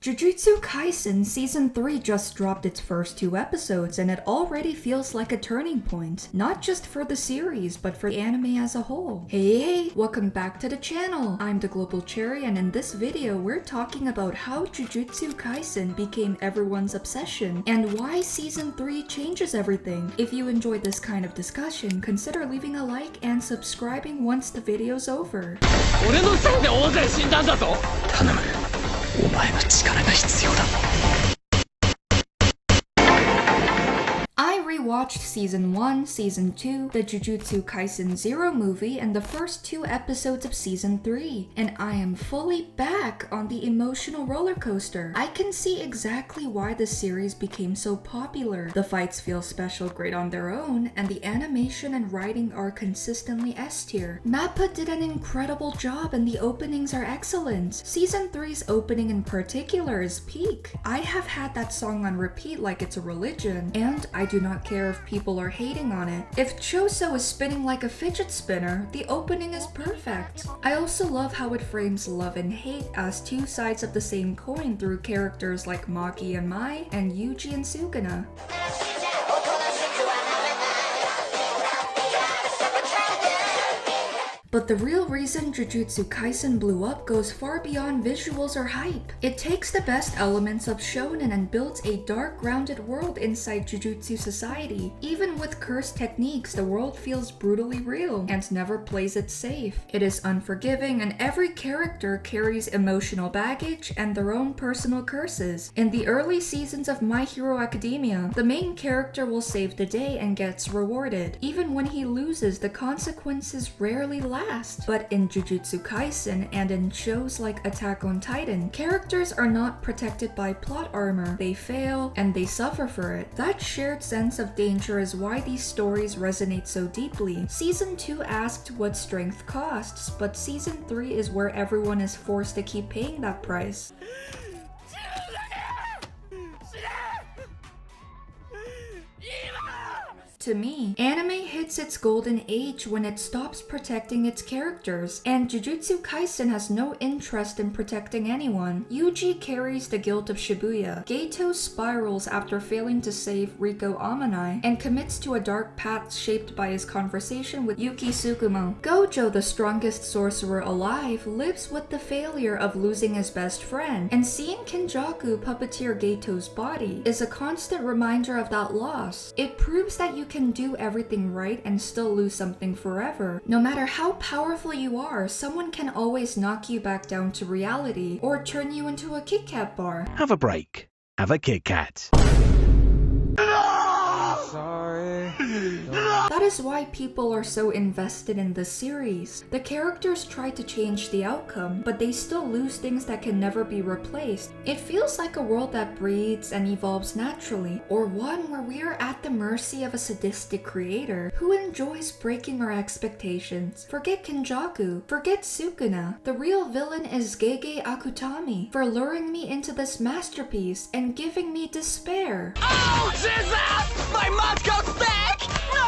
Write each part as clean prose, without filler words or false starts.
Jujutsu Kaisen Season 3 just dropped its first 2 episodes and it already feels like a turning point, not just for the series, but for the anime as a whole. Hey, welcome back to the channel! I'm the globalcherry and in this video we're talking about how Jujutsu Kaisen became everyone's obsession and why Season 3 changes everything. If you enjoyed this kind of discussion, consider leaving a like and subscribing once the video's over. 俺のせいで大勢死んだんだぞ。頼む。お前の力が必要だ。I rewatched Season 1, Season 2, the Jujutsu Kaisen Zero movie, and the first 2 episodes of Season 3, and I am fully back on the emotional roller coaster. I can see exactly why the series became so popular. The fights feel special great on their own, and the animation and writing are consistently S tier. Mappa did an incredible job and the openings are excellent. Season 3's opening in particular is peak. I have had that song on repeat like it's a religion, and I do not care if people are hating on it. If Choso is spinning like a fidget spinner, the opening is perfect. I also love how it frames love and hate as 2 sides of the same coin through characters like Maki and Mai and Yuji and Sukuna. But the real reason Jujutsu Kaisen blew up goes far beyond visuals or hype. It takes the best elements of shonen and builds a dark, grounded world inside Jujutsu society. Even with cursed techniques, the world feels brutally real and never plays it safe. It is unforgiving and every character carries emotional baggage and their own personal curses. In the early seasons of My Hero Academia, the main character will save the day and gets rewarded. Even when he loses, the consequences rarely last. But in Jujutsu Kaisen and in shows like Attack on Titan, characters are not protected by plot armor. They fail and they suffer for it. That shared sense of danger is why these stories resonate so deeply. Season 2 asked what strength costs, but Season 3 is where everyone is forced to keep paying that price. To me, anime hits its golden age when it stops protecting its characters, and Jujutsu Kaisen has no interest in protecting anyone. Yuji carries the guilt of Shibuya, Geto spirals after failing to save Riko Amanai, and commits to a dark path shaped by his conversation with Yuki Tsukumo. Gojo, the strongest sorcerer alive, lives with the failure of losing his best friend, and seeing Kenjaku puppeteer Geto's body is a constant reminder of that loss. It proves that you can do everything right and still lose something forever. No matter how powerful you are, someone can always knock you back down to reality or turn you into a Kit Kat bar. Have a break. Have a Kit Kat. Sorry. That is why people are so invested in this series. The characters try to change the outcome, but they still lose things that can never be replaced. It feels like a world that breeds and evolves naturally, or one where we are at the mercy of a sadistic creator who enjoys breaking our expectations. Forget Kenjaku, forget Sukuna. The real villain is Gege Akutami for luring me into this masterpiece and giving me despair. Oh, Jesus! My mascot's back! No!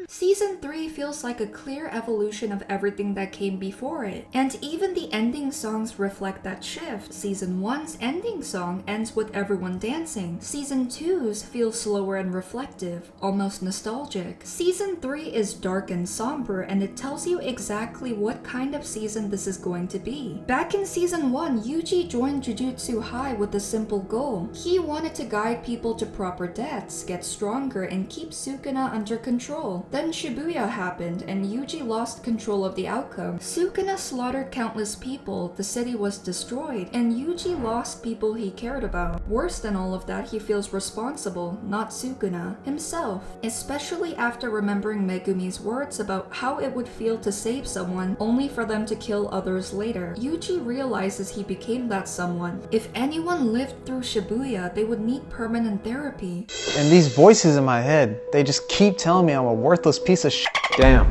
Season 3 feels like a clear evolution of everything that came before it, and even the ending songs reflect that shift. Season 1's ending song ends with everyone dancing. Season 2's feels slower and reflective, almost nostalgic. Season 3 is dark and somber, and it tells you exactly what kind of season this is going to be. Back in Season 1, Yuji joined Jujutsu High with a simple goal. He wanted to guide people to proper deaths, get stronger, and keep Sukuna under control. Then Shibuya happened, and Yuji lost control of the outcome. Sukuna slaughtered countless people, the city was destroyed, and Yuji lost people he cared about. Worse than all of that, he feels responsible, not Sukuna, himself. Especially after remembering Megumi's words about how it would feel to save someone, only for them to kill others later. Yuji realizes he became that someone. If anyone lived through Shibuya, they would need permanent therapy. And these voices in my head, they just keep telling me I'm a worthless piece of shit. Damn.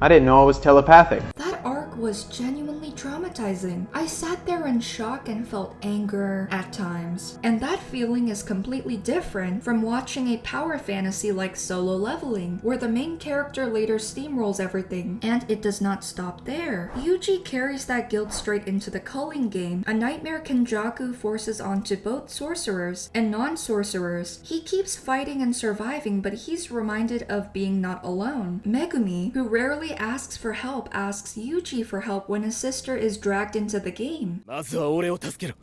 I didn't know I was telepathic. That arc was genuinely traumatizing. I sat there in shock and felt anger at times. And that feeling is completely different from watching a power fantasy like Solo Leveling, where the main character later steamrolls everything. And it does not stop there. Yuji carries that guilt straight into the Culling Game, a nightmare Kenjaku forces onto both sorcerers and non-sorcerers. He keeps fighting and surviving, but he's reminded of being not alone. Megumi, who rarely asks for help, asks Yuji for help when his sister is dragged into the game. まずは俺を助けろ。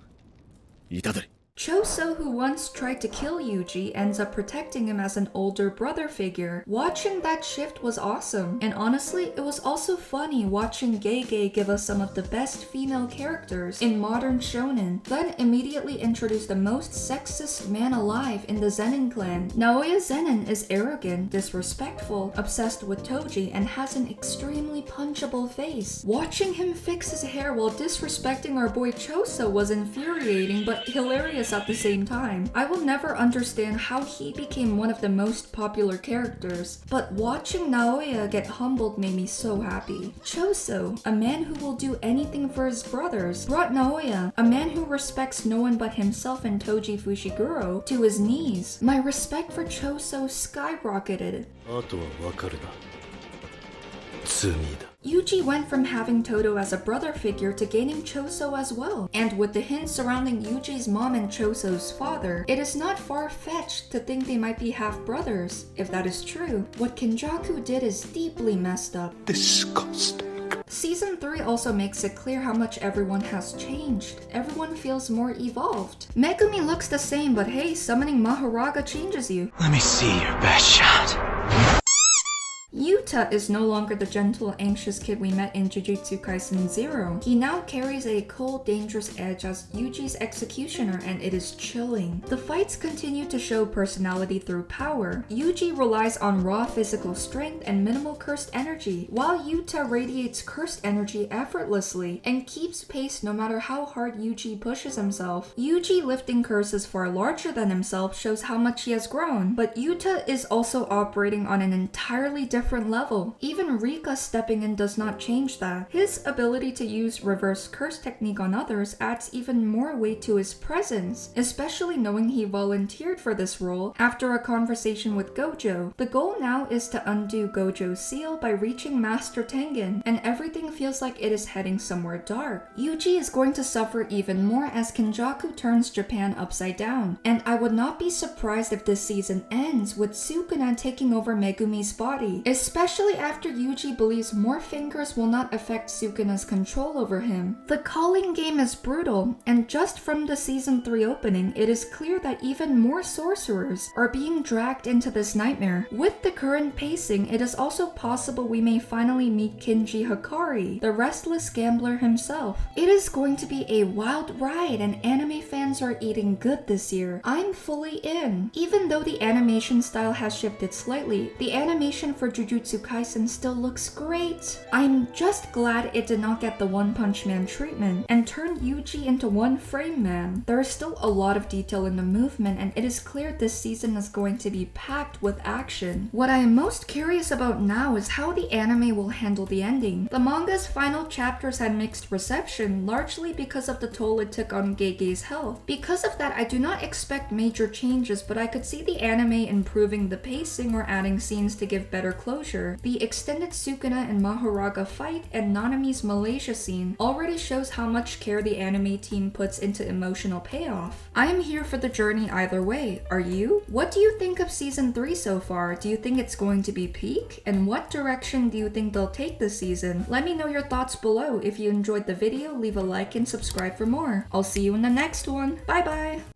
虎杖。 Choso, who once tried to kill Yuji, ends up protecting him as an older brother figure. Watching that shift was awesome, and honestly, it was also funny watching Gege give us some of the best female characters in modern shonen, then immediately introduce the most sexist man alive in the Zenin clan. Naoya Zenin is arrogant, disrespectful, obsessed with Toji, and has an extremely punchable face. Watching him fix his hair while disrespecting our boy Choso was infuriating but hilarious at the same time. I will never understand how he became one of the most popular characters, but watching Naoya get humbled made me so happy. Choso, a man who will do anything for his brothers, brought Naoya, a man who respects no one but himself and Toji Fushiguro, to his knees. My respect for Choso skyrocketed. あとはわかるな。罪だ。 Yuji went from having Todo as a brother figure to gaining Choso as well. And with the hints surrounding Yuji's mom and Choso's father, it is not far-fetched to think they might be half-brothers. If that is true, what Kenjaku did is deeply messed up. Disgusting. Season 3 also makes it clear how much everyone has changed. Everyone feels more evolved. Megumi looks the same, but hey, summoning Mahoraga changes you. Let me see your best shot. Yuta is no longer the gentle, anxious kid we met in Jujutsu Kaisen 0. He now carries a cold, dangerous edge as Yuji's executioner, and it is chilling. The fights continue to show personality through power. Yuji relies on raw physical strength and minimal cursed energy, while Yuta radiates cursed energy effortlessly and keeps pace no matter how hard Yuji pushes himself. Yuji lifting curses far larger than himself shows how much he has grown, but Yuta is also operating on an entirely different level. Even Rika stepping in does not change that. His ability to use reverse curse technique on others adds even more weight to his presence, especially knowing he volunteered for this role after a conversation with Gojo. The goal now is to undo Gojo's seal by reaching Master Tengen, and everything feels like it is heading somewhere dark. Yuji is going to suffer even more as Kenjaku turns Japan upside down, and I would not be surprised if this season ends with Sukuna taking over Megumi's body, especially after Yuji believes more fingers will not affect Sukuna's control over him. The Culling Game is brutal, and just from the season 3 opening, it is clear that even more sorcerers are being dragged into this nightmare. With the current pacing, it is also possible we may finally meet Kinji Hikari, the restless gambler himself. It is going to be a wild ride, and anime fans are eating good this year. I'm fully in. Even though the animation style has shifted slightly, the animation for Jujutsu Kaisen still looks great. I'm just glad it did not get the One Punch Man treatment and turned Yuji into One Frame Man. There is still a lot of detail in the movement, and it is clear this season is going to be packed with action. What I am most curious about now is how the anime will handle the ending. The manga's final chapters had mixed reception, largely because of the toll it took on Gege's health. Because of that, I do not expect major changes, but I could see the anime improving the pacing or adding scenes to give better closure. The extended Sukuna and Mahoraga fight and Nanami's Malaysia scene already shows how much care the anime team puts into emotional payoff. I am here for the journey either way. Are you? What do you think of season 3 so far? Do you think it's going to be peak? And what direction do you think they'll take this season? Let me know your thoughts below. If you enjoyed the video, leave a like and subscribe for more. I'll see you in the next one. Bye bye!